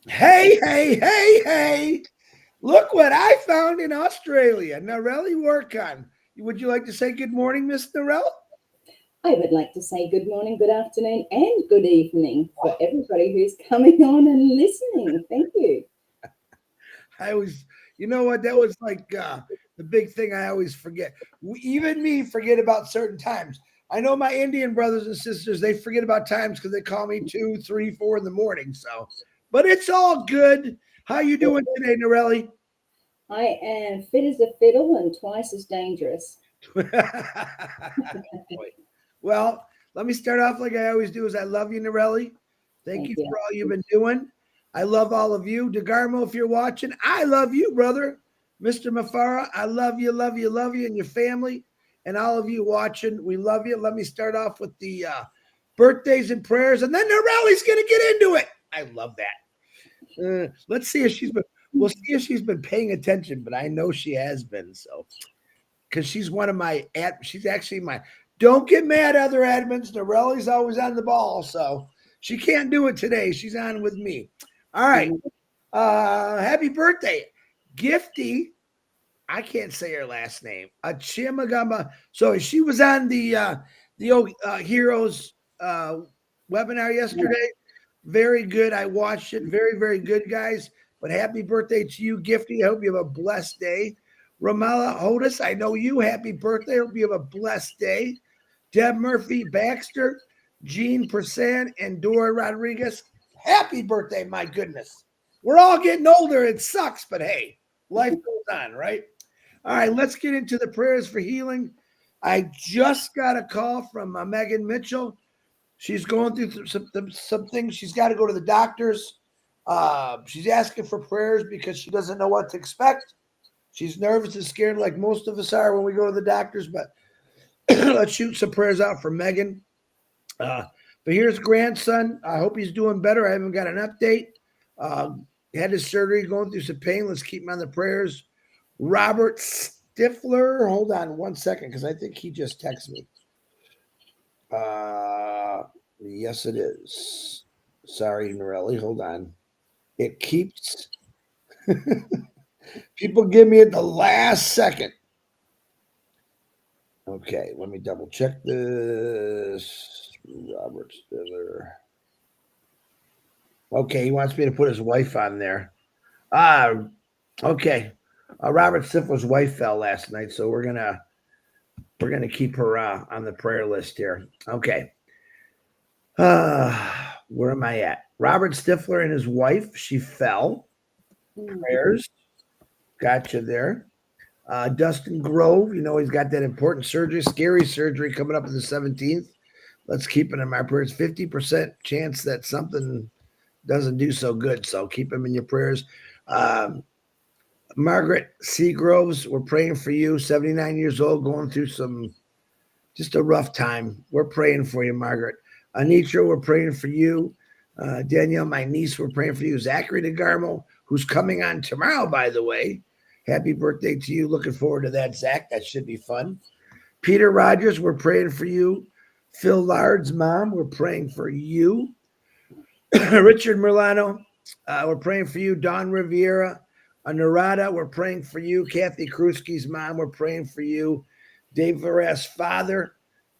Hey, hey, hey, hey. Look what I found in Australia. Narelle work on. Would you like to say good morning, Miss Narelle? I would like to say good morning, good afternoon, and good evening for everybody who's coming on and listening. Thank you. I always, you know what? That was like the big thing I always forget. Even me forget about certain times. I know my Indian brothers and sisters, they forget about times because they call me 2, 3, 4 in the morning. So, but it's all good. How you doing today, Narelle? I am fit as a fiddle and twice as dangerous. Boy. Well, let me start off like I always do. Is I love you, Narelli. Thank Thank you you. for all you've been doing. I love all of you. DeGarmo, if you're watching, I love you, brother. Mr. Mafara, I love you, love you, love you, and your family, and all of you watching. We love you. Let me start off with the birthdays and prayers, and then Narelli's going to get into it. I love that. Let's see if she's been. We'll see if she's been paying attention, but I know she has been. So because she's one of my she's actually my don't get mad, other admins. Norelli's always on the ball, so she can't do it today. She's on with me. All right. Happy birthday. Gifty. I can't say her last name. Achimagama. So she was on the old Heroes webinar yesterday. Very good. I watched it. Very, very good, guys. But happy birthday to you, Gifty. I hope you have a blessed day. Ramala Otis, I know you. Happy birthday. Hope you have a blessed day. Deb Murphy Baxter, Jean Persan, and Dora Rodriguez. Happy birthday, my goodness. We're all getting older. It sucks, but hey, life goes on, right? All right, let's get into the prayers for healing. I just got a call from Megan Mitchell. She's going through some things. She's got to go to the doctors. She's asking for prayers because she doesn't know what to expect. She's nervous and scared, like most of us are when we go to the doctors. But let's shoot some prayers out for Megan. Uh, but here's grandson. I hope he's doing better. I haven't got an update. Uh, had his surgery, going through some pain. Let's keep him on the prayers. Robert Stifler. Hold on one second, because I think he just texted me. Yes, it is. Sorry, Norelli. Hold on. It keeps people give me at the last second. Okay, let me double check this. Robert Stiller. Okay, he wants me to put his wife on there. Ah, okay. Robert Stifler's wife fell last night, so we're gonna keep her on the prayer list here. Okay. Where am I at? Robert Stifler and his wife. She fell. Prayers. Gotcha there. Dustin Grove, he's got that important surgery, scary surgery coming up on the 17th. Let's keep it in my prayers. 50% chance that something doesn't do so good. So keep him in your prayers. Um, Margaret Seagroves, we're praying for you. 79 years old, going through just a rough time. We're praying for you, Margaret. Anitra, we're praying for you. Danielle, my niece, we're praying for you. Zachary DeGarmo, who's coming on tomorrow, by the way. Happy birthday to you. Looking forward to that, Zach. That should be fun. Peter Rogers, we're praying for you. Phil Lard's mom, we're praying for you. Richard Merlano, we're praying for you. Don Riviera, Narada, we're praying for you. Kathy Kruski's mom, we're praying for you. Dave Varess' father,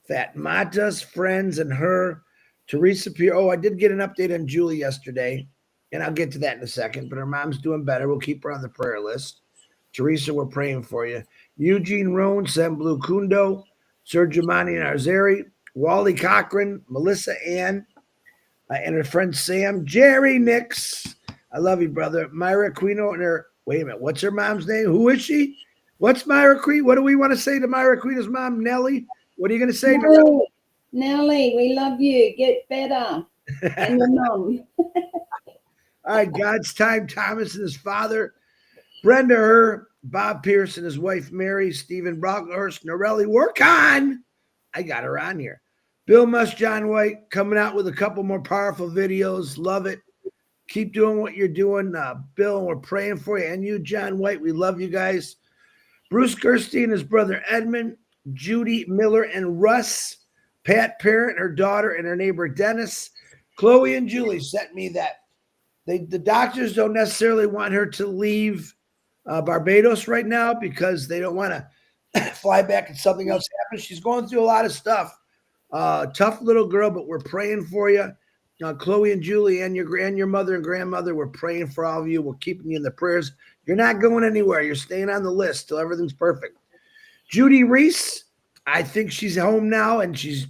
Fat Mata's friends and her. Teresa Pierre. Oh, I did get an update on Julie yesterday, and I'll get to that in a second, but her mom's doing better. We'll keep her on the prayer list. Teresa, we're praying for you. Eugene Roan, Sam Blue Kundo, Sir Giovanni Arzeri, Wally Cochran, Melissa Ann, and her friend Sam, Jerry Nix. I love you, brother. Myra Aquino and her. Wait a minute. What's her mom's name? Who is she? What's Myra Queen? What do we want to say to Myra Queen's mom, Nellie? What are you going to say to No, Nellie, we love you. Get better. And your mum. All right, God's time, Thomas and his father, Brenda Herr, Bob Pierce and his wife Mary, Stephen Brockhurst, Norelli, work on. I got her on here. Bill Musk, John White, coming out with a couple more powerful videos. Love it. Keep doing what you're doing, Bill, and we're praying for you. And you, John White, we love you guys. Bruce Gerstein, his brother Edmund, Judy Miller and Russ, Pat Parent, her daughter, and her neighbor Dennis. Chloe and Julie sent me that the doctors don't necessarily want her to leave Barbados right now because they don't want to fly back and something else happens. She's going through a lot of stuff. Tough little girl, but we're praying for you. Chloe and Julie and your mother and grandmother, we're praying for all of you. We're keeping you in the prayers. You're not going anywhere. You're staying on the list till everything's perfect. Judy Reese, I think she's home now and she's,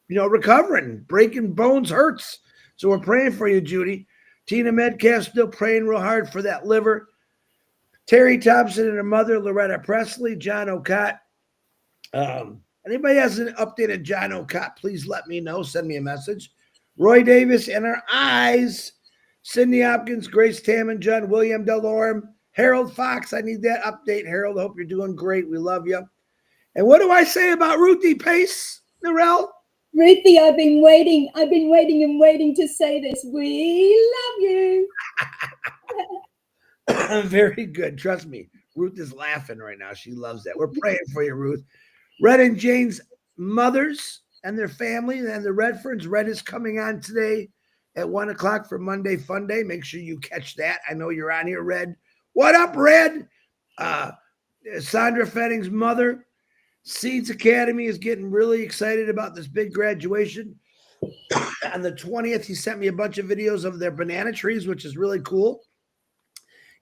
recovering. Breaking bones hurts. So we're praying for you, Judy. Tina Metcalf still praying real hard for that liver. Terry Thompson and her mother, Loretta Presley, John O'Cott. Anybody has an updated John O'Cott, please let me know. Send me a message. Roy Davis and her eyes. Cindy Hopkins, Grace Tamman, John William Delorme, Harold Fox. I need that update, Harold. I hope you're doing great. We love you. And what do I say about Ruthie Pace, Narelle? Ruthie, I've been waiting and waiting to say this. We love you. Very good. Trust me. Ruth is laughing right now. She loves that. We're praying for you, Ruth. Red and Jane's mothers and their family and the Redfords. Red is coming on today at 1:00 for Monday Fun Day. Make sure you catch that. I know you're on here, Red. What up, Red? Sandra Fetting's mother. Seeds Academy is getting really excited about this big graduation. On the 20th, he sent me a bunch of videos of their banana trees, which is really cool.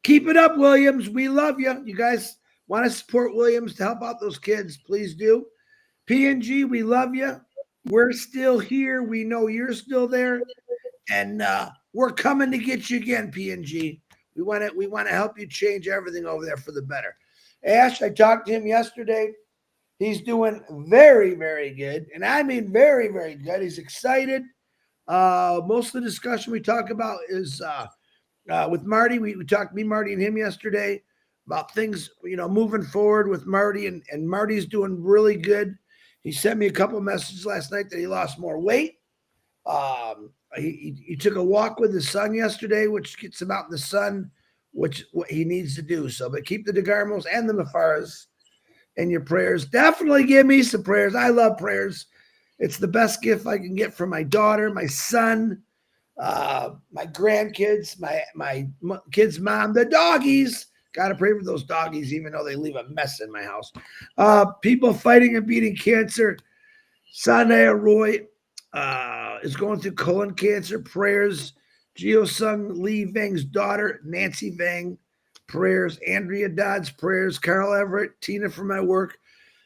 Keep it up, Williams. We love you. You guys want to support Williams to help out those kids, please do. P&G, we love you. We're still here. We know you're still there. And we're coming to get you again, P&G. We want to help you change everything over there for the better. Ash, I talked to him yesterday. He's doing very, very good. And I mean very, very good. He's excited. Most of the discussion we talk about is with Marty. We talked, me, Marty, and him yesterday about things, moving forward with Marty. And Marty's doing really good. He sent me a couple of messages last night that he lost more weight. He took a walk with his son yesterday, which gets him out in the sun, which what he needs to do. So, but keep the DeGarmos and the Mafaras in your prayers. Definitely give me some prayers. I love prayers. It's the best gift I can get from my daughter, my son, my grandkids, my kids' mom, the doggies. Got to pray for those doggies, even though they leave a mess in my house. People fighting and beating cancer. Sanaya Roy is going through colon cancer. Prayers. Geo Sung Lee Vang's daughter, Nancy Vang. Prayers. Andrea Dodds. Prayers. Carl Everett. Tina from my work.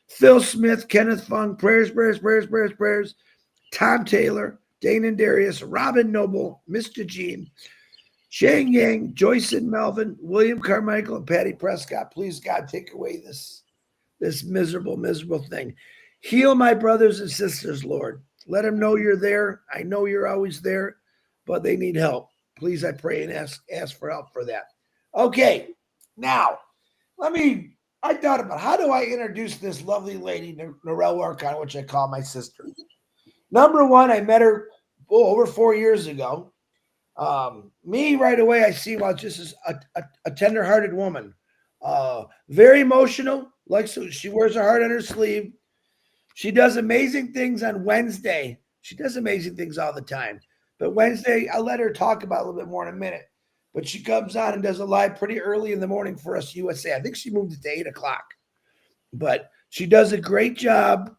Phil Smith. Kenneth Fung. Prayers, prayers, prayers, prayers, prayers. Tom Taylor. Dane and Darius. Robin Noble. Mr. Gene. Shang Yang, Joyce and Melvin, William Carmichael, and Patty Prescott. Please, God, take away this miserable, miserable thing. Heal my brothers and sisters, Lord. Let them know you're there. I know you're always there, but they need help. Please, I pray and ask for help for that. Okay, now, I thought about how do I introduce this lovely lady, Narelle Archon, which I call my sister. Number one, I met her over 4 years ago. Me right away, I see just as a tender-hearted woman, very emotional. So she wears her heart on her sleeve. She does amazing things on Wednesday. She does amazing things all the time, but Wednesday I'll let her talk about a little bit more in a minute. But she comes on and does a live pretty early in the morning for us USA. I think she moved it to 8:00, but she does a great job.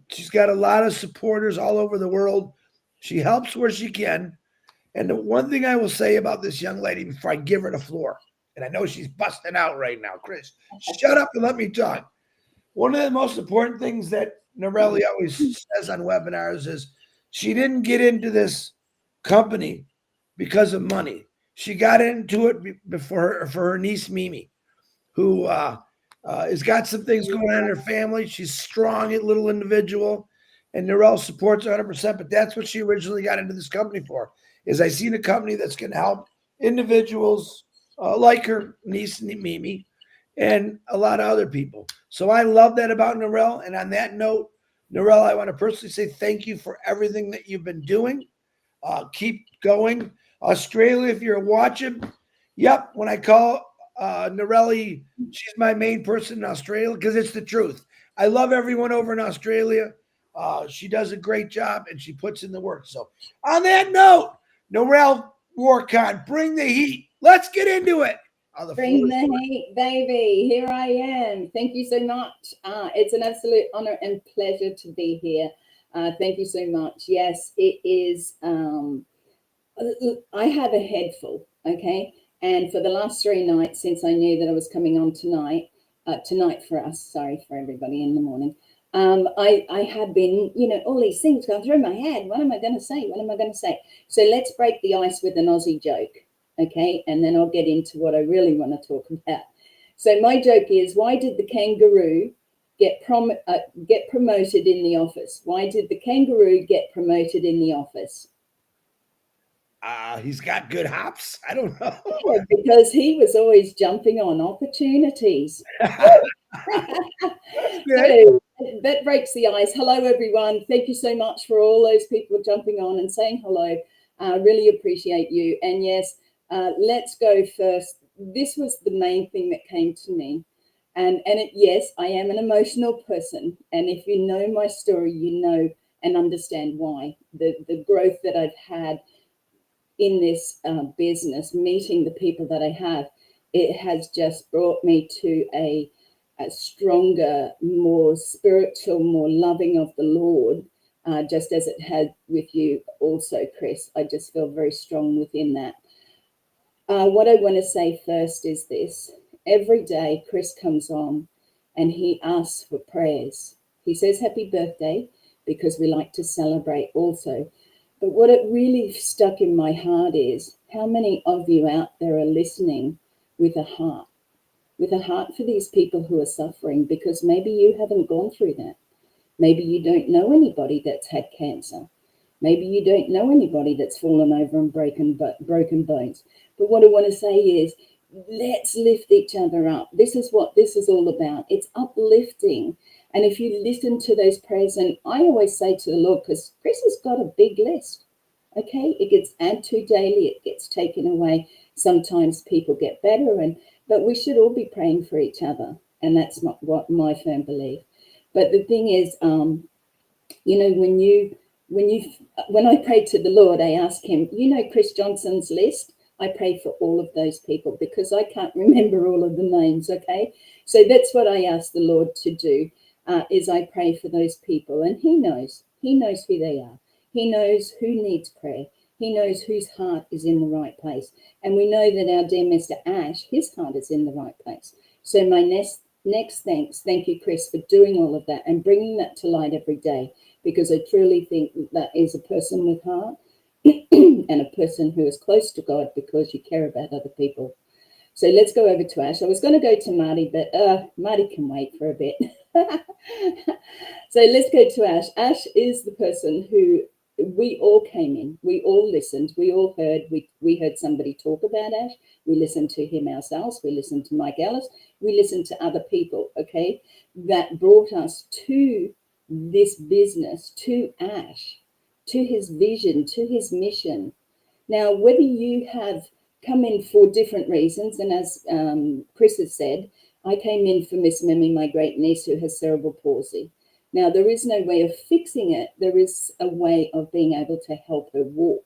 She's got a lot of supporters all over the world. She helps where she can. And the one thing I will say about this young lady before I give her the floor, and I know she's busting out right now, Chris, shut up and let me talk. One of the most important things that Narelle always says on webinars is she didn't get into this company because of money. She got into it for her niece, Mimi, who has got some things going on in her family. She's strong, a little individual, and Narelle supports 100%, but that's what she originally got into this company for. Is I seen a company that's going to help individuals like her niece Mimi and a lot of other people. So I love that about Narelle. And on that note, Narelle, I want to personally say thank you for everything that you've been doing. Keep going. Australia, if you're watching, yep, when I call Narelle, she's my main person in Australia because it's the truth. I love everyone over in Australia. She does a great job and she puts in the work. So on that note, Narelle, Warcon, bring the heat. Let's get into it. Oh, the Bring floor. the heat, baby. Here I am. Thank you so much. It's an absolute honor and pleasure to be here. Thank you so much. Yes, it is. I have a head full, okay? And for the last 3 nights, since I knew that I was coming on tonight for us, sorry for everybody in the morning, I have been, all these things going through my head. What am I going to say? What am I going to say? So let's break the ice with an Aussie joke, okay? And then I'll get into what I really want to talk about. So my joke is, why did the kangaroo get promoted in the office? Why did the kangaroo get promoted in the office? He's got good hops. I don't know. Yeah, because he was always jumping on opportunities. So that breaks the ice. Hello, everyone. Thank you so much for all those people jumping on and saying hello. Really appreciate you. And yes, let's go first. This was the main thing that came to me. And yes, I am an emotional person. And if you know my story, you know and understand why. The growth that I've had in this business, meeting the people that I have, it has just brought me to a stronger, more spiritual, more loving of the Lord, just as it had with you also, Chris. I just feel very strong within that. What I want to say first is this. Every day, Chris comes on and he asks for prayers. He says happy birthday because we like to celebrate also. But what it really stuck in my heart is how many of you out there are listening with a heart for these people who are suffering, because maybe you haven't gone through that. Maybe you don't know anybody that's had cancer. Maybe you don't know anybody that's fallen over and broken bones. But what I want to say is, let's lift each other up. This is what this is all about. It's uplifting. And if you listen to those prayers, and I always say to the Lord, because Chris has got a big list, okay? It gets added to daily, it gets taken away. Sometimes people get better, but we should all be praying for each other. And that's not what my firm belief. But the thing is, when I pray to the Lord, I ask him, Chris Johnson's list, I pray for all of those people because I can't remember all of the names, okay? So that's what I ask the Lord to do, is I pray for those people. And he knows who they are. He knows who needs prayer. He knows whose heart is in the right place. And we know that our dear Mr. Ash, his heart is in the right place. So my next thanks. Thank you, Chris, for doing all of that and bringing that to light every day, because I truly think that is a person with heart and a person who is close to God because you care about other people. So let's go over to Ash. I was going to go to Marty, but Marty can wait for a bit. So let's go to Ash. Ash is the person who we all came in. We all listened. We all heard. We heard somebody talk about Ash. We listened to him ourselves. We listened to Mike Ellis. We listened to other people, okay, that brought us to this business, to Ash, to his vision, to his mission. Now, whether you have come in for different reasons, and as Chris has said, I came in for Miss Mimi, my great niece who has cerebral palsy. Now, there is no way of fixing it. There is a way of being able to help her walk,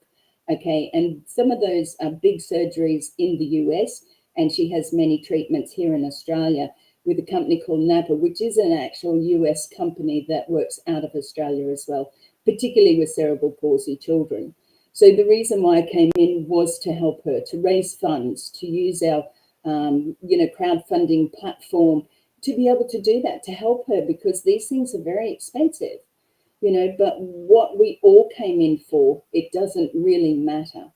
okay? And some of those are big surgeries in the US, and she has many treatments here in Australia with a company called Napa, which is an actual US company that works out of Australia as well, particularly with cerebral palsy children. So the reason why I came in was to help her, to raise funds, to use our, crowdfunding platform to be able to do that, to help her, because these things are very expensive, but what we all came in for, it doesn't really matter,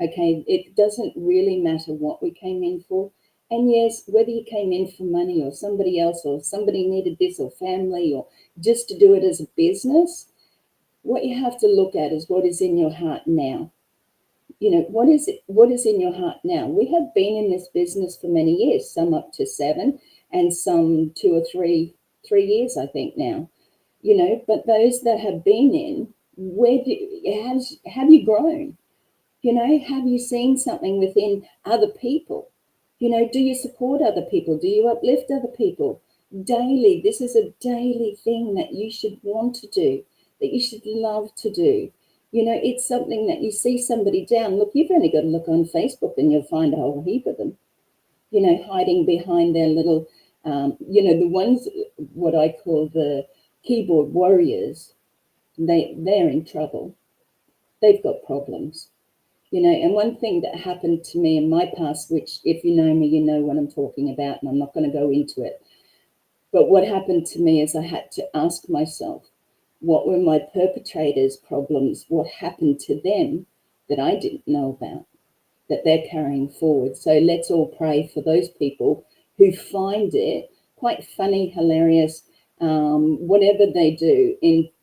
okay? It doesn't really matter what we came in for. And yes, whether you came in for money or somebody else or somebody needed this or family or just to do it as a business, what you have to look at is what is in your heart now. What is in your heart now? We have been in this business for many years, some up to 7 and some 2 or 3 years, I think now, but those that have been in, have you grown? Have you seen something within other people? Do you support other people? Do you uplift other people? Daily, this is a daily thing that you should want to do, that you should love to do. You know, it's something that you see somebody down. Look, you've only got to look on Facebook and you'll find a whole heap of them, you know, hiding behind their little, you know, the ones, what I call the keyboard warriors, they're in trouble. They've got problems, you know. And one thing that happened to me in my past, which if you know me, you know what I'm talking about, and I'm not going to go into it. But what happened to me is I had to ask myself, what were my perpetrators' problems? What happened to them that I didn't know about, that they're carrying forward? So let's all pray for those people who find it quite funny, hilarious, whatever they do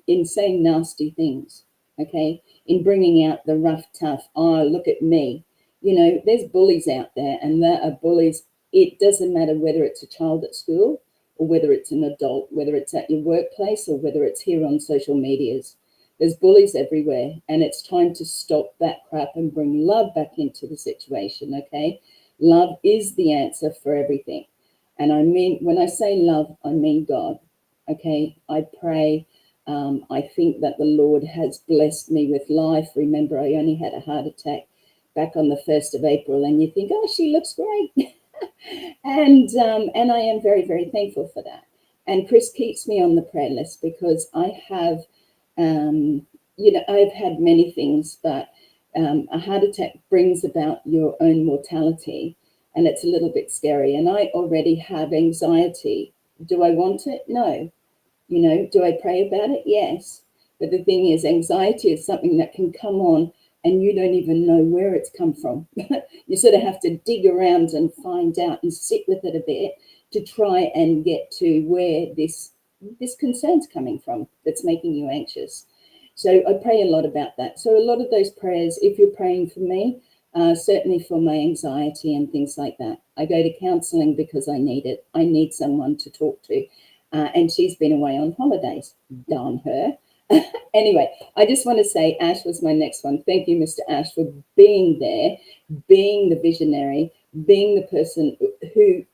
in saying nasty things, okay? In bringing out the rough, tough, oh, look at me. You know, there's bullies out there, and there are bullies. It doesn't matter whether it's a child at school or whether it's an adult, whether it's at your workplace or whether it's here on social medias. There's bullies everywhere, and it's time to stop that crap and bring love back into the situation, okay? Love is the answer for everything. And I mean, when I say love, I mean God, okay? I pray. I think that the Lord has blessed me with life. Remember, I only had a heart attack back on the 1st of April, and you think, oh, she looks great. And I am very, very thankful for that. And Chris keeps me on the prayer list because I have, you know, I've had many things, but a heart attack brings about your own mortality, and it's a little bit scary. And I already have anxiety. Do I want it? No. You know, do I pray about it? Yes. But the thing is, anxiety is something that can come on and you don't even know where it's come from. You sort of have to dig around and find out and sit with it a bit to try and get to where this concern's coming from that's making you anxious. So I pray a lot about that. So a lot of those prayers, if you're praying for me, certainly for my anxiety and things like that. I go to counselling because I need it. I need someone to talk to. And she's been away on holidays. Darn her. Anyway, I just want to say Ash was my next one. Thank you, Mr. Ash, for being there, being the visionary, being the person who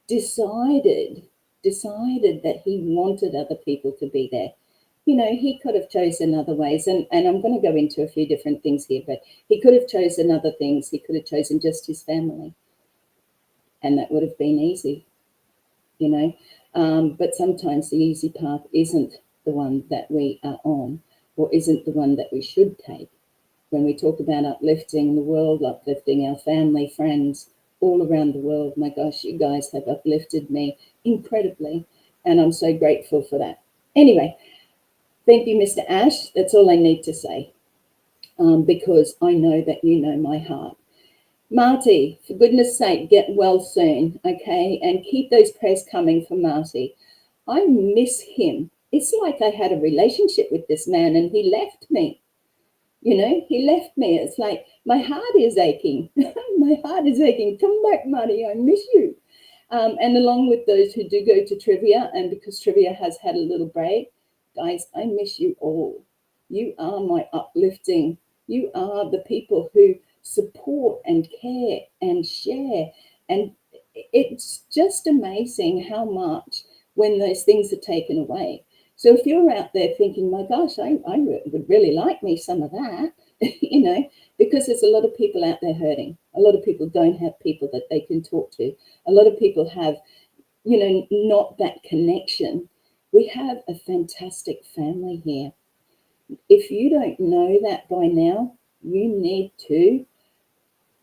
decided that he wanted other people to be there. You know, he could have chosen other ways, and I'm going to go into a few different things here, but he could have chosen other things. He could have chosen just his family, and that would have been easy, you know. But sometimes the easy path isn't the one that we are on, or isn't the one that we should take. When we talk about uplifting the world, uplifting our family, friends, all around the world, my gosh, you guys have uplifted me incredibly, and I'm so grateful for that. Anyway, thank you, Mr. Ash. That's all I need to say, because I know that you know my heart. Marty, for goodness sake, get well soon, okay? And keep those prayers coming for Marty. I miss him. It's like I had a relationship with this man and he left me. You know, he left me. It's like my heart is aching. My heart is aching. Come back, Marty. I miss you. And along with those who do go to trivia, and because trivia has had a little break, guys, I miss you all. You are my uplifting. You are the people who support and care and share. And it's just amazing how much when those things are taken away. So if you're out there thinking, my gosh, I would really like me some of that, you know, because there's a lot of people out there hurting. A lot of people don't have people that they can talk to. A lot of people have, you know, not that connection. We have a fantastic family here. If you don't know that by now, you need to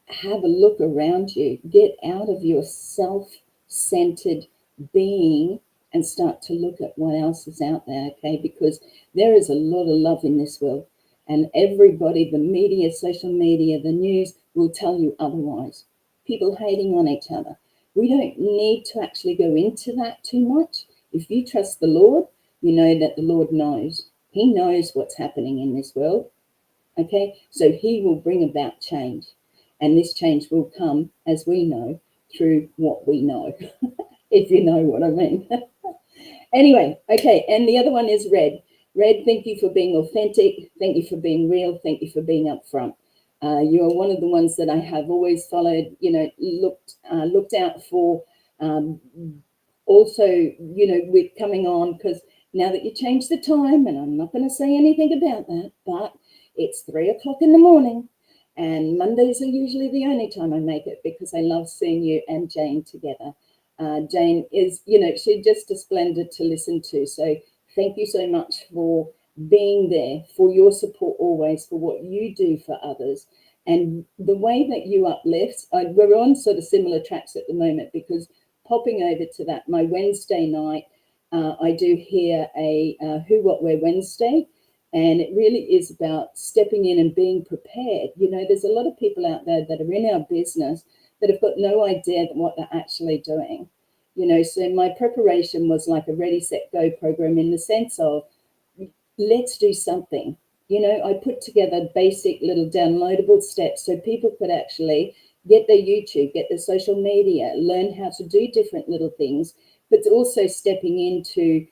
have a look around you. Get out of your self-centered being and start to look at what else is out there, okay? Because there is a lot of love in this world. And everybody, the media, social media, the news will tell you otherwise. People hating on each other. We don't need to actually go into that too much. If you trust the Lord, you know that the Lord knows. He knows what's happening in this world, okay? So he will bring about change. And this change will come, as we know, through what we know, if you know what I mean. Anyway, okay, and the other one is Red. Red, thank you for being authentic. Thank you for being real. Thank you for being upfront. You are one of the ones that I have always followed, you know, looked out for. Also, you know, with coming on, because Now that you changed the time, and I'm not going to say anything about that, but it's 3 o'clock in the morning, and Mondays are usually the only time I make it because I love seeing you and Jane together. Jane is, she's just a splendid to listen to. So thank you so much for being there, for your support always, for what you do for others, and the way that you uplift. We're on sort of similar tracks at the moment because popping over to that, my Wednesday night, I do hear a Who, What, Where Wednesday, and it really is about stepping in and being prepared. There's a lot of people out there that are in our business that have got no idea what they're actually doing. So my preparation was like a ready, set, go program in the sense of, let's do something. I put together basic little downloadable steps so people could actually get their YouTube, get their social media, learn how to do different little things, but also stepping into,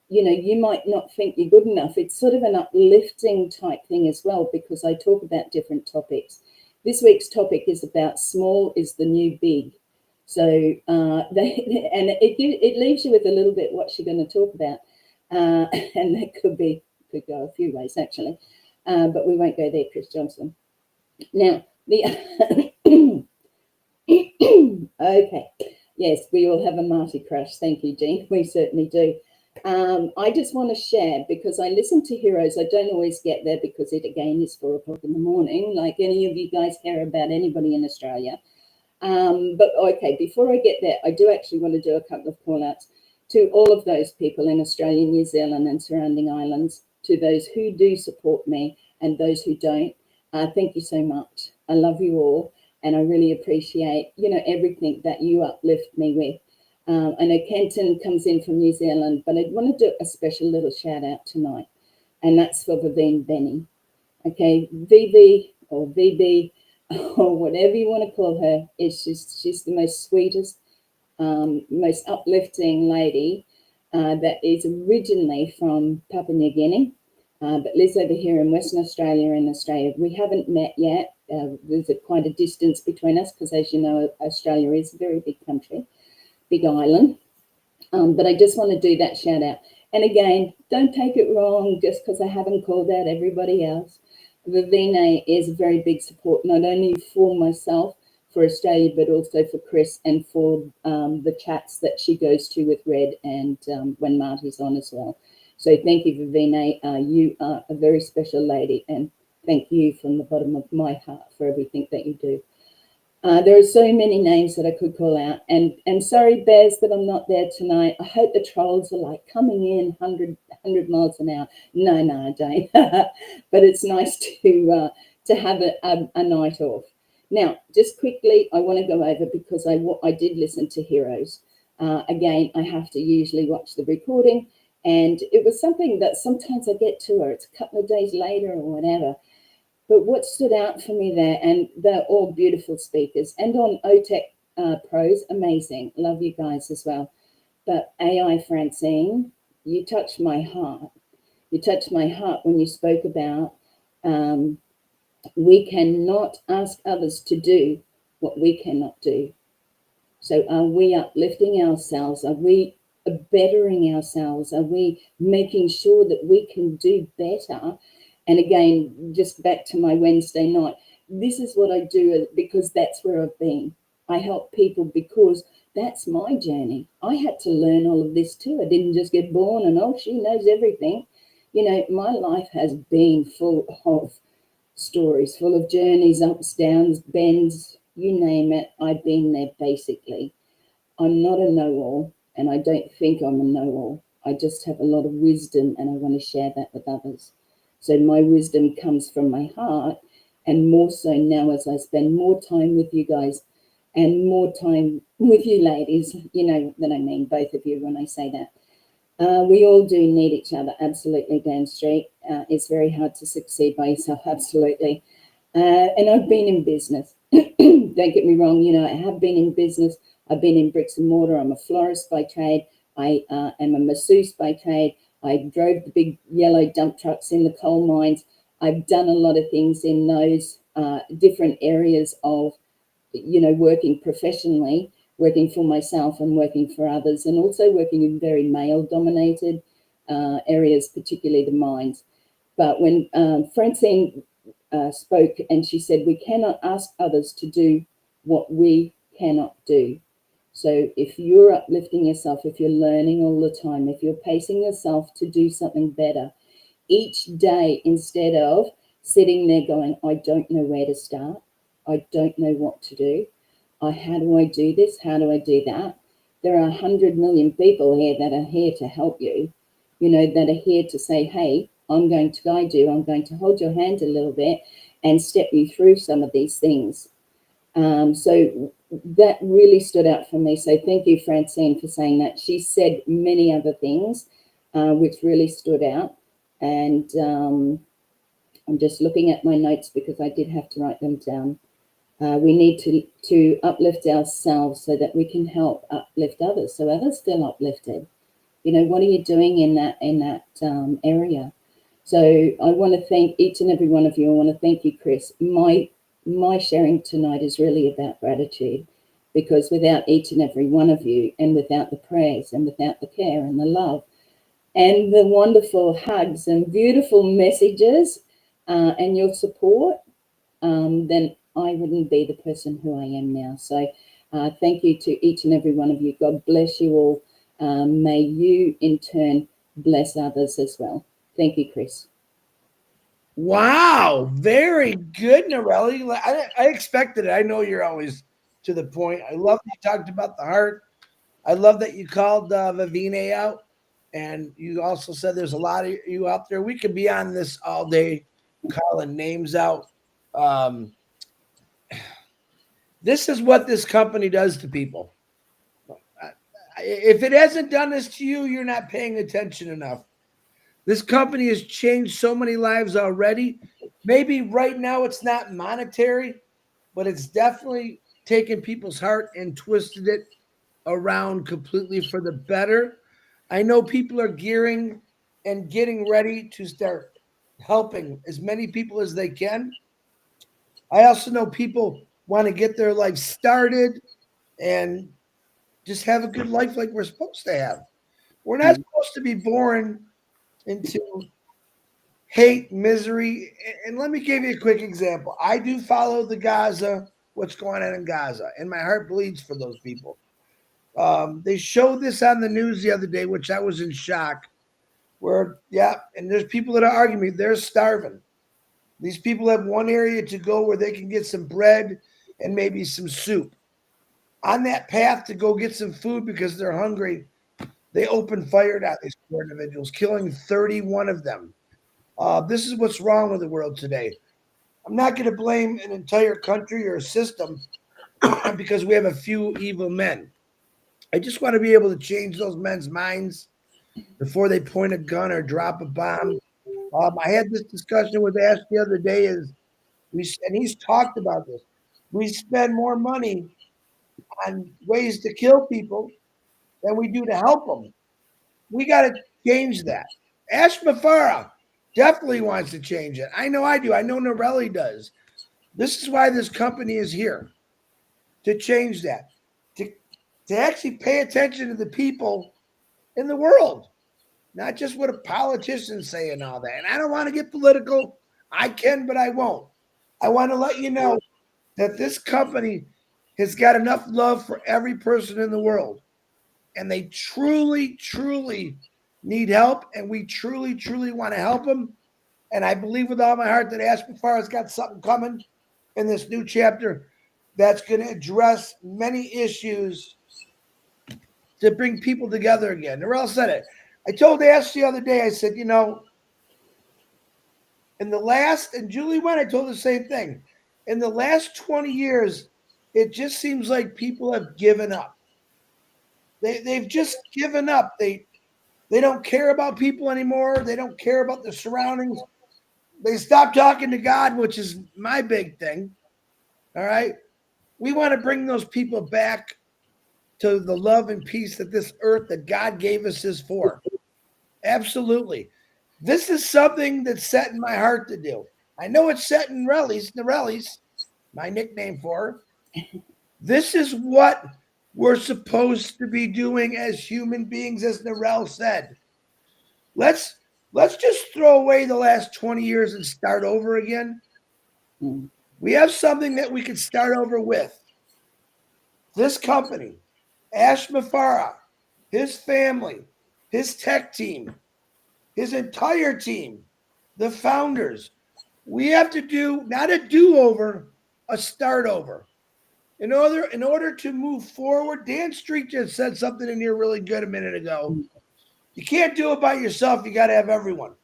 you might not think you're good enough. It's sort of an uplifting type thing as well, because I talk about different topics. This week's topic is about small is the new big. So, and it leaves you with a little bit what you're going to talk about. And that could go a few ways actually, but we won't go there, Chris Johnson. Now, okay, yes, we all have a Marty crush. Thank you, Jean. We certainly do. I just want to share, because I listen to Heroes. I don't always get there because it again is 4 o'clock in the morning. Like any of you guys care about anybody in Australia. But okay, before I get there, I do actually want to do a couple of call outs to all of those people in Australia, New Zealand and surrounding islands, to those who do support me and those who don't. Thank you so much. I love you all, and I really appreciate, everything that you uplift me with. I know Kenton comes in from New Zealand, but I want to do a special little shout out tonight, and that's for Vivine Benny. Okay, VV or VB or whatever you want to call her, she's the most sweetest, most uplifting lady that is originally from Papua New Guinea, but lives over here in Western Australia and Australia. We haven't met yet. There's quite a distance between us because, as you know, Australia is a very big country, big island. But I just want to do that shout out. And again, don't take it wrong just because I haven't called out everybody else. Vivine is a very big support, not only for myself, for Australia, but also for Chris and for the chats that she goes to with Red and when Marty's on as well. So thank you, Vivine. You are a very special lady, and thank you from the bottom of my heart for everything that you do. There are so many names that I could call out, and sorry, Bez, that I'm not there tonight. I hope the trolls are like coming in 100 miles an hour. No, I don't. But it's nice to have a night off. Now, just quickly, I want to go over, because I did listen to Heroes. Again, I have to usually watch the recording, and it was something that sometimes I get to, or it's a couple of days later or whatever. But what stood out for me there, and they're all beautiful speakers, and on OTEC Pros, amazing. Love you guys as well. But AI Francine, you touched my heart. You touched my heart when you spoke about we cannot ask others to do what we cannot do. So are we uplifting ourselves? Are we bettering ourselves? Are we making sure that we can do better? And again, just back to my Wednesday night, this is what I do because that's where I've been. I help people because that's my journey. I had to learn all of this too. I didn't just get born and, oh, she knows everything. My life has been full of stories, full of journeys, ups, downs, bends, you name it. I've been there basically. I'm not a know-all, and I don't think I'm a know-all. I just have a lot of wisdom, and I want to share that with others. So my wisdom comes from my heart, and more so now as I spend more time with you guys and more time with you ladies, you know that I mean both of you when I say that. We all do need each other, absolutely, Dan Street. It's very hard to succeed by yourself, absolutely. And I've been in business. Don't get me wrong, I have been in business. I've been in bricks and mortar. I'm a florist by trade. I am a masseuse by trade. I drove the big yellow dump trucks in the coal mines. I've done a lot of things in those different areas of, working professionally. working for myself and working for others, and also working in very male-dominated areas, particularly the mines. But when Francine spoke and she said, we cannot ask others to do what we cannot do. So if you're uplifting yourself, if you're learning all the time, if you're pacing yourself to do something better each day, instead of sitting there going, I don't know where to start, I don't know what to do, how do I do this, how do I do that? There are 100 million people here that are here to help you, that are here to say, hey, I'm going to guide you, I'm going to hold your hand a little bit and step you through some of these things. So that really stood out for me. So thank you, Francine, for saying that. She said many other things which really stood out. And I'm just looking at my notes because I did have to write them down. We need to uplift ourselves so that we can help uplift others, so others feel uplifted. What are you doing in that area? So I want to thank each and every one of you. I want to thank you, Chris. My sharing tonight is really about gratitude, because without each and every one of you, and without the prayers, and without the care and the love, and the wonderful hugs and beautiful messages and your support, then I wouldn't be the person who I am now. So thank you to each and every one of you. God bless you all. May you in turn bless others as well. Thank you, Chris. Wow, very good, Narelle. I expected it. I know you're always to the point. I love that you talked about the heart. I love that you called Vivine out, and you also said there's a lot of you out there. We could be on this all day, calling names out. Um, this is what this company does to people. If it hasn't done this to you, you're not paying attention enough. This company has changed so many lives already. Maybe right now it's not monetary, but it's definitely taken people's heart and twisted it around completely for the better. I know people are gearing and getting ready to start helping as many people as they can. I also know people want to get their life started and just have a good life like we're supposed to have. We're not supposed to be born into hate, misery. And let me give you a quick example. I do follow the Gaza, what's going on in Gaza, and my heart bleeds for those people. They showed this on the news the other day, which I was in shock. Where, yeah, and there's people that are arguing me, they're starving. These people have one area to go where they can get some bread and maybe some soup. On that path to go get some food because they're hungry, they opened fire on these poor individuals, killing 31 of them. This is what's wrong with the world today. I'm not going to blame an entire country or a system because we have a few evil men. I just want to be able to change those men's minds before they point a gun or drop a bomb. I had this discussion with Ash the other day, and he's talked about this. We spend more money on ways to kill people than we do to help them. We got to change that. Ash Mafara definitely wants to change it. I know I do. I know Narelle does. This is why this company is here, to change that, to, to actually pay attention to the people in the world, not just what a politicians say and all that. And I don't want to get political. I can, but I won't. I want to let you know that this company has got enough love for every person in the world. And they truly, truly need help. And we truly, truly want to help them. And I believe with all my heart that Ash Mafara has got something coming in this new chapter that's going to address many issues to bring people together again. Narelle said it. I told Ash the other day, I said, and Julie went, I told the same thing. In the last 20 years, it just seems like people have given up. They've just given up. They don't care about people anymore. They don't care about the surroundings. They stopped talking to God, which is my big thing. All right. We want to bring those people back to the love and peace that this earth that God gave us is for. Absolutely. This is something that's set in my heart to do. I know it's set in Narelle's, my nickname for her. This is what we're supposed to be doing as human beings, as Narelle said. Let's just throw away the last 20 years and start over again. We have something that we could start over with. This company, Ash Mafara, his family, his tech team, his entire team, the founders. We have to do not a do-over, a start over. In order to move forward, Dan Street just said something in here really good a minute ago. You can't do it by yourself. You got to have everyone.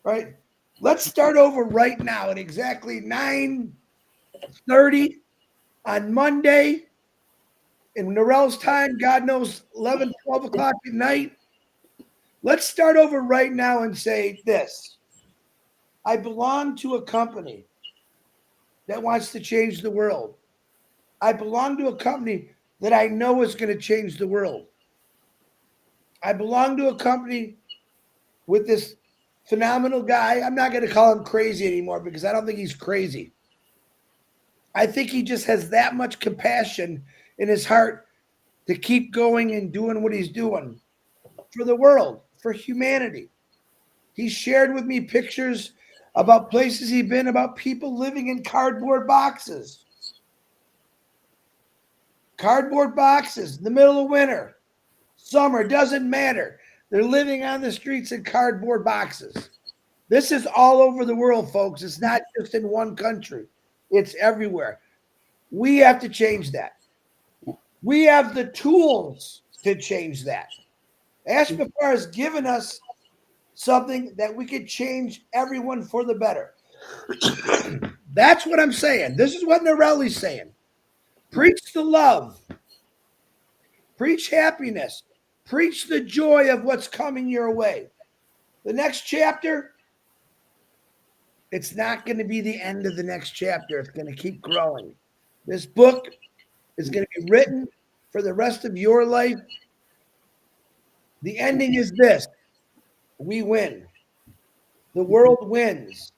Right? Let's start over right now at exactly 9:30 on Monday. In Narelle's time, God knows, 11, 12 o'clock at night. Let's start over right now and say this. I belong to a company that wants to change the world. I belong to a company that I know is going to change the world. I belong to a company with this phenomenal guy. I'm not going to call him crazy anymore because I don't think he's crazy. I think he just has that much compassion in his heart to keep going and doing what he's doing for the world, for humanity. He shared with me pictures about places he's been, about people living in cardboard boxes. Cardboard boxes in the middle of winter, summer, doesn't matter. They're living on the streets in cardboard boxes. This is all over the world, folks. It's not just in one country. It's everywhere. We have to change that. We have the tools to change that. Ash Mafar has given us something that we could change everyone for the better. That's what I'm saying. This is what Narelle's saying. Preach the love. Preach happiness. Preach the joy of what's coming your way. The next chapter, it's not going to be the end of the next chapter. It's going to keep growing. This book is going to be written for the rest of your life. The ending is this. We win. The world wins.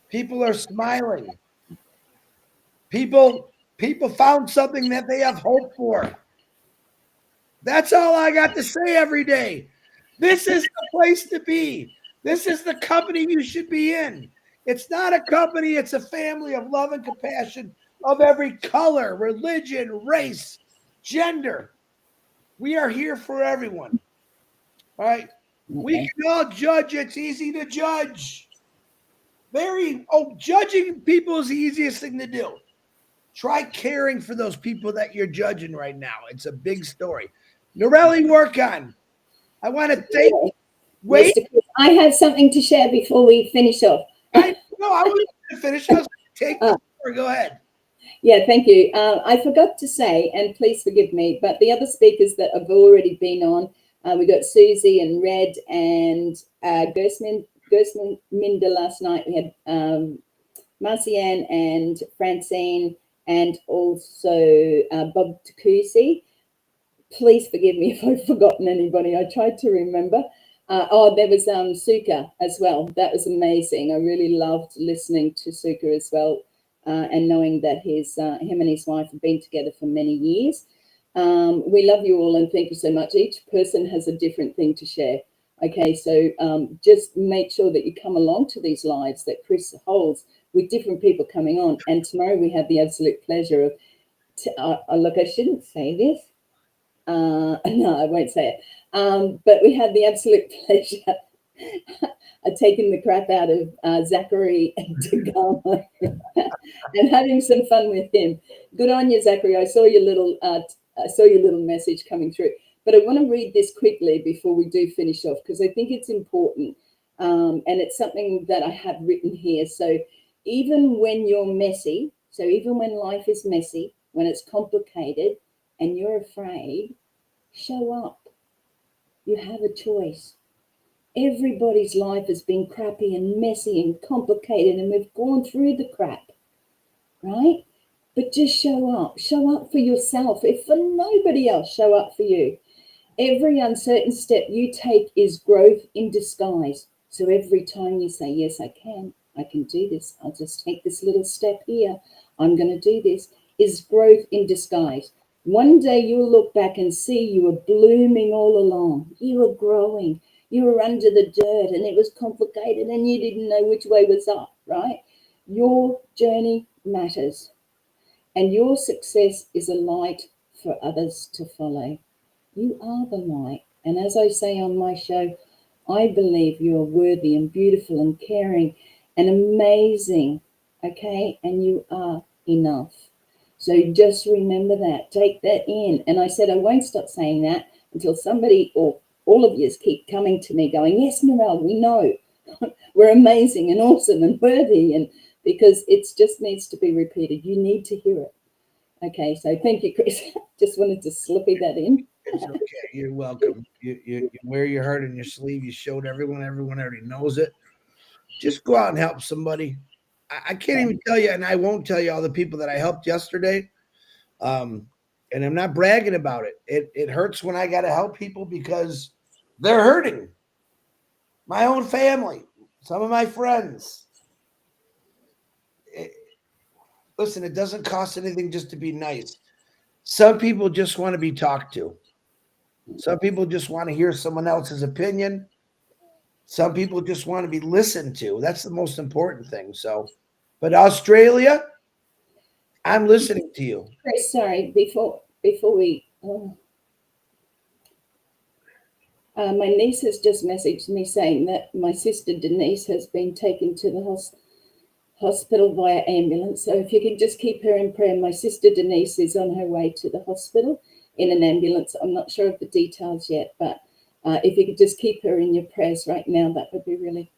People are smiling. People found something that they have hope for. That's all I got to say every day. This is the place to be. This is the company you should be in. It's not a company, it's a family of love and compassion of every color, religion, race, gender. We are here for everyone. All right? We can all judge. It's easy to judge. Judging people is the easiest thing to do. Try caring for those people that you're judging right now. It's a big story. Narelle, work on. I want to thank you. Wait. I have something to share before we finish off. I was going to finish. I was going to take the floor. Go ahead. Yeah, thank you. I forgot to say, and please forgive me, but the other speakers that have already been on, we got Susie and Red and Gersminda last night. We had Marcianne and Francine and also Bob Takusi. Please forgive me if I've forgotten anybody. I tried to remember. There was Suka as well. That was amazing. I really loved listening to Suka as well, and knowing that him and his wife have been together for many years. We love you all and thank you so much. Each person has a different thing to share. Okay, so just make sure that you come along to these lives that Chris holds with different people coming on. And tomorrow we have the absolute pleasure of, look, I shouldn't say this. No, I won't say it. But we had the absolute pleasure of taking the crap out of Zachary and Degamo and having some fun with him. Good on you, Zachary. I saw your little message coming through. But I want to read this quickly before we do finish off because I think it's important, and it's something that I have written here. So even when you're messy, so even when life is messy, when it's complicated, and you're afraid, show up. You have a choice. Everybody's life has been crappy and messy and complicated, and we've gone through the crap, right? But just show up. Show up for yourself. If for nobody else, show up for you. Every uncertain step you take is growth in disguise. So every time you say, yes, I can do this. I'll just take this little step here. I'm going to do this, is growth in disguise. One day you'll look back and see you were blooming all along. You were growing. You were under the dirt and it was complicated and you didn't know which way was up, right? Your journey matters and your success is a light for others to follow. You are the light. And as I say on my show, I believe you are worthy and beautiful and caring and amazing, okay? And you are enough. So just remember that. Take that in. And I said I won't stop saying that until somebody or all of you keep coming to me going, yes, Narelle, we know. We're amazing and awesome and worthy. And because it just needs to be repeated. You need to hear it. Okay, so thank you, Chris. Just wanted to slip that in. It's okay. You're welcome. You wear your heart on your sleeve. You showed everyone. Everyone already knows it. Just go out and help somebody. I can't even tell you, and I won't tell you all the people that I helped yesterday. And I'm not bragging about it. It hurts when I got to help people because they're hurting. My own family, some of my friends. Listen, it doesn't cost anything just to be nice. Some people just want to be talked to. Some people just want to hear someone else's opinion. Some people just want to be listened to. That's the most important thing. So, but Australia, I'm listening to you. Chris, sorry, before we my niece has just messaged me saying that my sister Denise has been taken to the hospital via ambulance. So if you could just keep her in prayer. My sister Denise is on her way to the hospital in an ambulance. I'm not sure of the details yet, but if you could just keep her in your prayers right now, that would be really,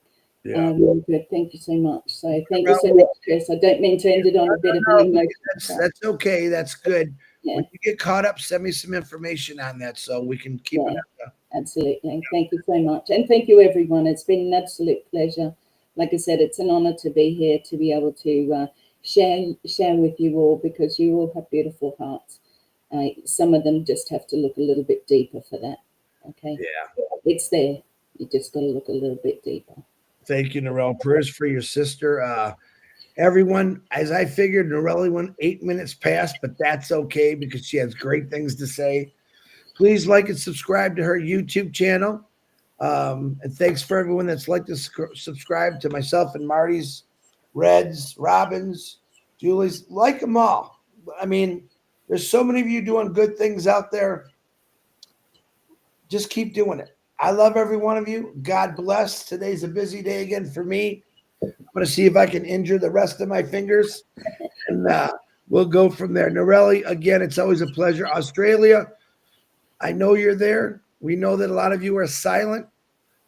really good. Thank you so much. So thank you so much, Chris. I don't mean to end it on a bit of an emotion. That's okay. That's good. Yeah. When you get caught up, send me some information on that so we can keep it up. Absolutely. Thank you so much. And thank you, everyone. It's been an absolute pleasure. Like I said, it's an honor to be here, to be able to share with you all, because you all have beautiful hearts. Some of them just have to look a little bit deeper for that. Okay. Yeah. It's there. You just got to look a little bit deeper. Thank you, Narelle. Prayers for your sister. Everyone, as I figured, Narelle went 8 minutes past, but that's okay because she has great things to say. Please like and subscribe to her YouTube channel. And thanks for everyone that's liked to subscribe to myself and Marty's, Red's, Robin's, Julie's. Like them all. I mean, there's so many of you doing good things out there. Just keep doing it. I love every one of you. God bless. Today's a busy day again for me. I'm going to see if I can injure the rest of my fingers, and we'll go from there. Narelle, again, it's always a pleasure. Australia, I know you're there. We know that a lot of you are silent.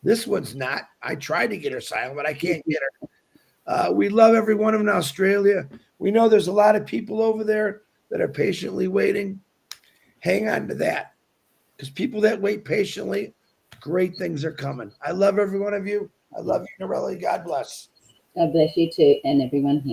This one's not. I tried to get her silent, but I can't get her. We love every one of them in Australia. We know there's a lot of people over there that are patiently waiting. Hang on to that, because people that wait patiently, great things are coming. I love every one of you. I love you, Narelle. God bless. God bless you too, and everyone here.